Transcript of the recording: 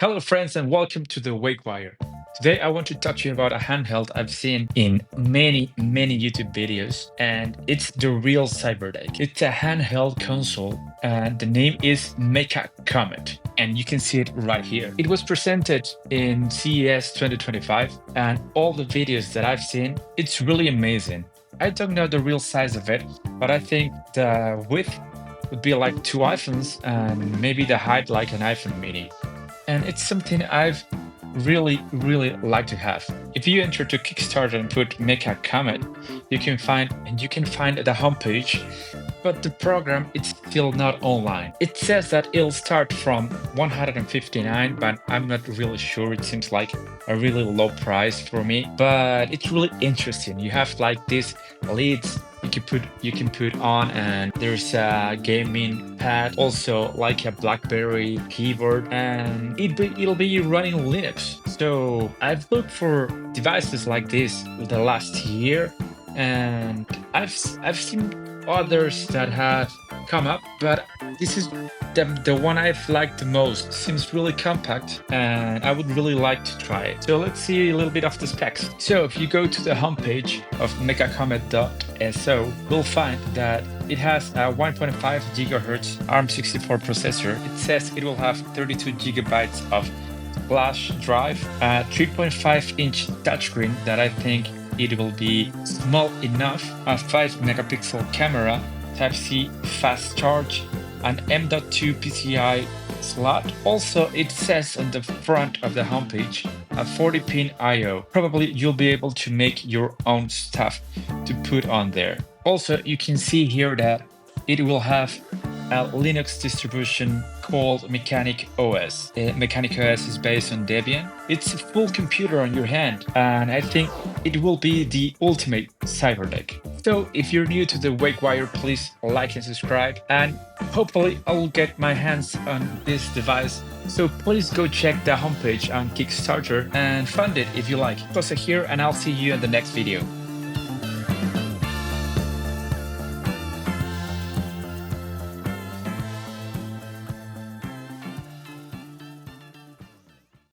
Hello, friends, and welcome to the WakeWire. Today, I want to talk to you about a handheld I've seen in many YouTube videos, and it's the real cyberdeck. It's a handheld console, and the name is Mecha Comet, and you can see it right here. It was presented in CES 2025, and all the videos that I've seen, it's really amazing. I don't know the real size of it, but I think the width would be like two iPhones, and maybe the height like an iPhone mini, and it's something I've really like to have. If you enter to Kickstarter and put Mecha Comet, you can find the homepage, but the program is still not online. It says that it'll start from 159, but I'm not really sure. It seems like a really low price for me, but it's really interesting. You have like these leads you can put on, and there's a gaming pad, also like a BlackBerry keyboard, and it'll be running Linux. So I've looked for devices like this the last year, and I've seen others that have come up, but this is the one I've liked the most. Seems really compact, and I would really like to try it. So let's see a little bit of the specs. So if you go to the homepage of mechacomet.so, we'll find that it has a 1.5 gigahertz ARM64 processor. It says it will have 32 gigabytes of flash drive, a 3.5-inch touchscreen that I think it will be small enough, a 5 megapixel camera, Type-C fast charge, an M.2 PCI slot. Also, it says on the front of the homepage a 40-pin I/O. Probably you'll be able to make your own stuff to put on there. Also, you can see here that it will have a Linux distribution called Mechanic OS. Mechanic OS is based on Debian. It's a full computer on your hand, and I think it will be the ultimate cyberdeck. So if you're new to the WakeWire, please like and subscribe, and hopefully I'll get my hands on this device. So please go check the homepage on Kickstarter and fund it if you like. Close it here, and I'll see you in the next video.